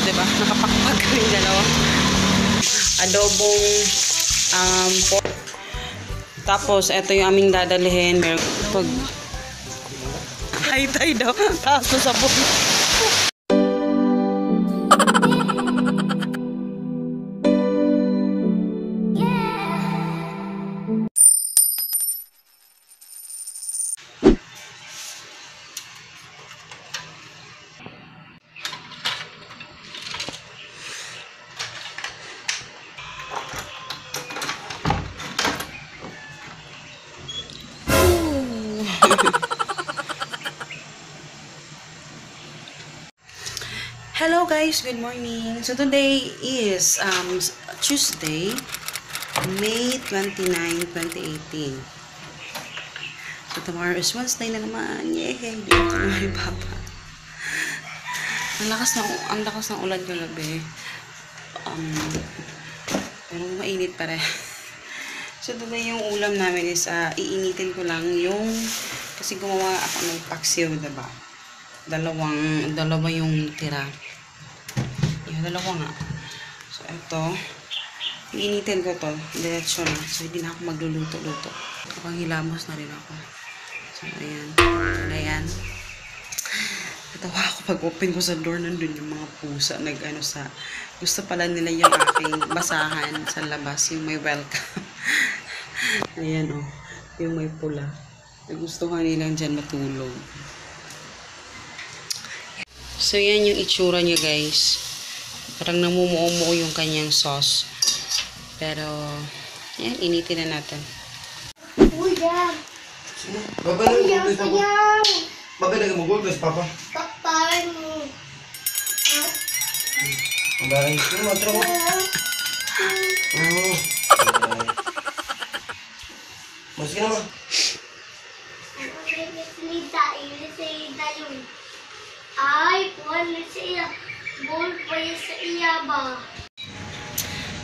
diba? Nakapakpag kami dalawa. Adobong pork. Tapos, ito yung aming dadalhin. Meron pag high daw. Taas na sabon. Hello guys, good morning. So today is Tuesday, May 29, 2018. So tomorrow is Wednesday na naman. Yay! Dito na yung papa. Ang lakas ng ulan kagabi. Pero mainit pa rin. So today yung ulam namin is iinitin ko lang yung kasi gumawa ako ng paksiw, diba? Dalawa yung tira. Yung dalawa nga. So, ito. Iinitin ko to. Diretso na. So, hindi na ako magluluto-luto. Kapag hilamos na rin ako. So, ayan. Ayan. Natawa ako pag open ko sa door. Nandun yung mga pusa. Gusto pala nila yung aking basahan sa labas. Yung may welcome. Ayan o. Yung may pula. Nagustuhan nilang dyan matulog. So, yan yung itsura niya, guys. Parang namumuo-muo yung kanyang sauce. Pero, yan, initin na natin. Uy, Babay mo gulpes, Papa. taktarin mo. Babay. Ano mo, atro mo? Mas ka naman. Ay, kuhan na siya. Bol pa yun sa iya ba?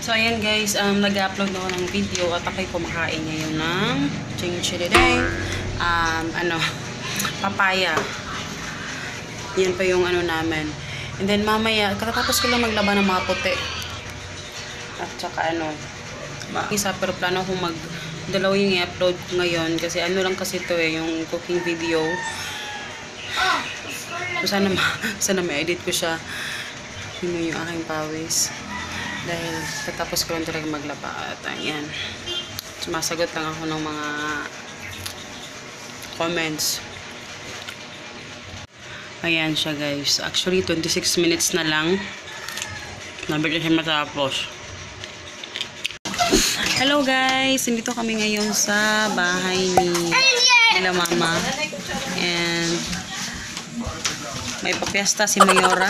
So, ayan guys, nag-upload na ako ng video at ako'y kumakain ngayon ng ching-chiliday. Papaya. Yan pa yung namin. And then, mamaya, katatapos ko lang maglaba ng mga puti. At saka isa, pero plano akong dalawa yung i-upload ko ngayon. Kasi lang kasi ito yung cooking video. So, sana ma-edit ko siya. Yun yung aking pawis. Dahil tatapos ko lang talaga maglaba. At ayan. Sumasagot lang ako ng mga comments. Ayan siya guys. Actually, 26 minutes na lang. Nabigla siya matapos. Hello guys! Nandito kami ngayon sa bahay nila mama. And may papiesta si Mayora.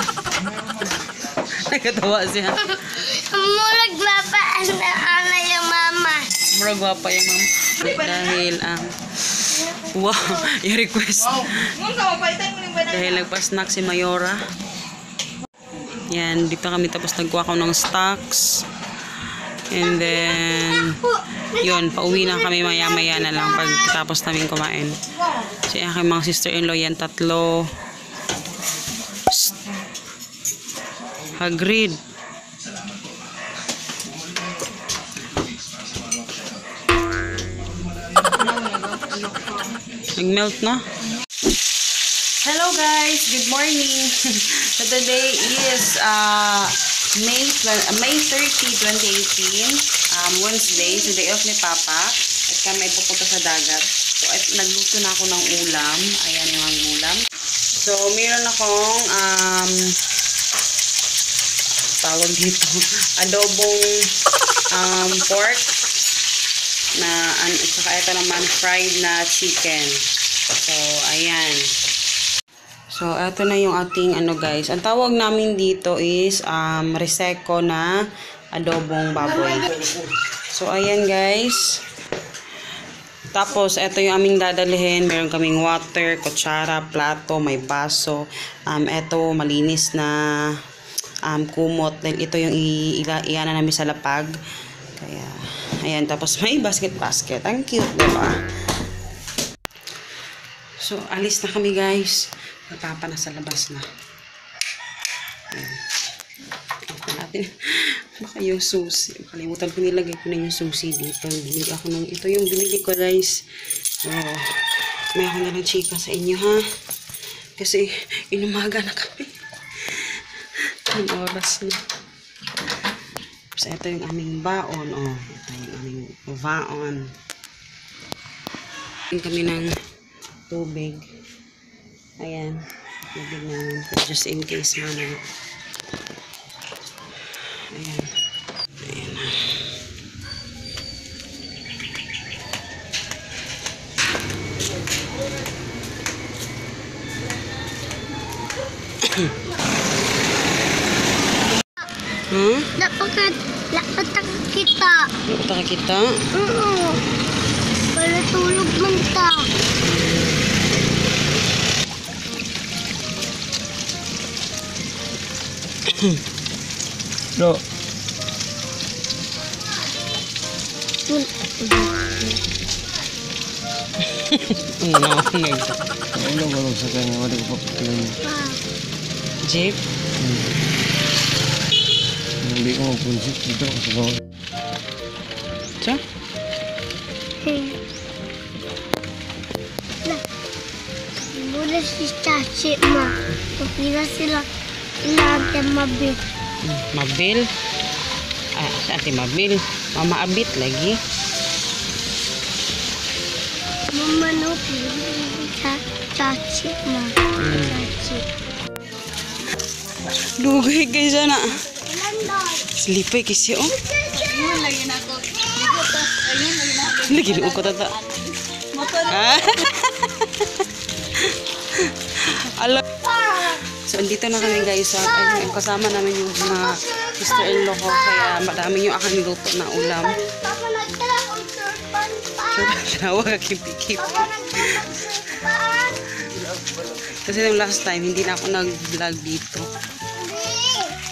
Nagkatawa siya. Murag lapaan na ana yung mama. Murag gwapa yung mama. Dahil, wow, yung request. Dahil nagpa-snack si Mayora. Yan, dito kami tapos nagkuha ko ng stocks. And then, yun, pauwi na kami maya-maya na lang pagkatapos namin kumain. So, yung aking mga sister-in-law yan, tatlo. Hagrid. Nag-melt na. Hello guys, good morning. So today is May 30, 2018, Wednesday, so day off ni Papa. At kami pupunta sa dagat. So nagluto na ako ng ulam. Ayan yung mga ulam. So meron akong tawag dito, adobong pork na at saka ito naman fried na chicken. So ayan. So ito na yung ating guys. Ang tawag namin dito is reseko na adobong baboy. So ayan guys. Tapos ito yung aming dadalhin. Meron kaming water, kutsara, plato, may baso. Ito malinis na kumot. Dahil ito yung iana namin sa lapag. Kaya, ayan. Tapos may basket. Ang cute, diba? So, alis na kami, guys. Napapa na sa labas na. Ayan. Baka yung susi. Kalimutan ko nilagay ko na yung susi dito. Binili ako ng, ito yung binili ko guys. Oh, may ako na ng chika sa inyo ha. Kasi inumaga na kami. Ang oras na. So ito yung aming baon. Oh, ito yung aming baon. Tingin kami ng tubig. Ayan. Tubig namin. Just in case man. Ayan. Ayan na. Huh? Dapat kita. Punta ka kita? Oo. Para tulog man ta. No. Ano ba sa kanya? Wala ko papatuloy. Jeep? Hindi ko magpunsit dito kasi bawal. Siya? Mula si Chachi ma. Kapira sila natin mabit. Mabil? Ah, ate Mabil. Mama Abit lagi. Mama no, Chachi ma. Chachi. Lugay kayo sana. Ilan doon? Slipay kasi oh. Ayun, lagi na ako. Lagi na ko tata. Ah. Alam. So, andito na kami guys. Ayun, kasama namin yung mga sister-in-law ko. Kaya madami yung aking luto na ulam. Papa nagtala kong surpan pa. Tinawa ka kipikip. Papa nagtala kong surpan. Kasi yung last time, hindi na ako nag-vlog dito.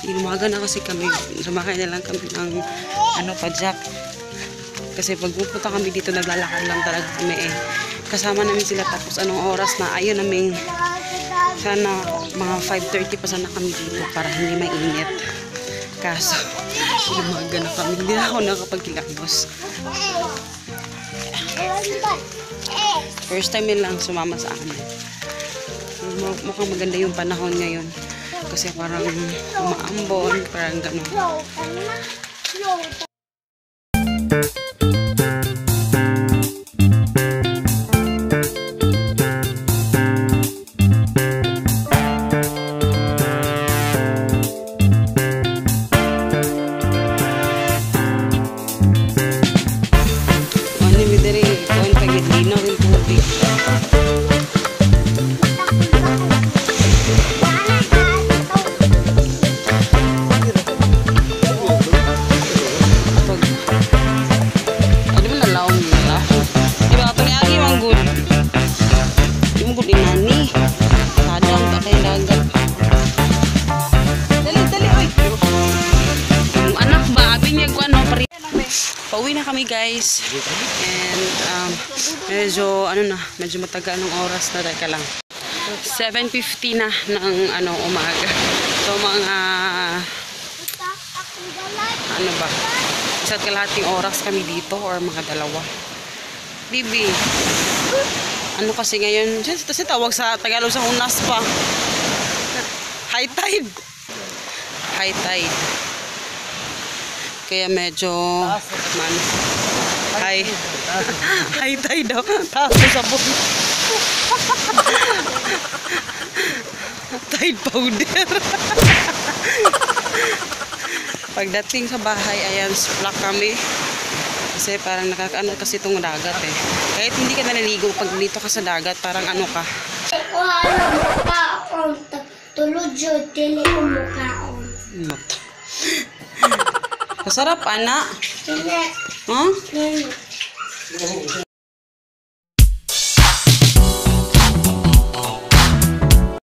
Inumaga na kasi kami. Sumakay na lang kami ng Jack. Kasi pag pupunta kami dito, naglalakad lang talaga kami eh. Kasama namin sila tapos anong oras na ayun namin. Sana mga 5:30 pa sana kami dito para hindi mainit. Kaso, inumaga na kami. Hindi na ako nakapagkilamos. First time yun lang sumama sa amin. Mukhang maganda yung panahon ngayon. Kasi parang umaambon, parang gano'n. Ano yung bidari? Kuhan pagitino yung tubig. Pauwi na kami guys. And medyo medyo matagal ng oras na, teka lang. 7:50 na ng umaga. So mga isa't kalahating oras kami dito or mga dalawa. Bibi. Ano kasi ngayon, kasi tawag sa Tagalog sa Hunas pa. High tide. High tide. Kaya medyo high tide daw. Taas sa sabon. Tide powder. Pagdating sa bahay, ayan, splak kami. Kasi parang nakakaano kasi itong dagat eh. Kahit hindi ka naliligo, pag dito ka sa dagat, parang ano ka. Wala mukhaon. Tulog yun, dili ko mukhaon. Masarap, anak. Dili. Huh? Dili.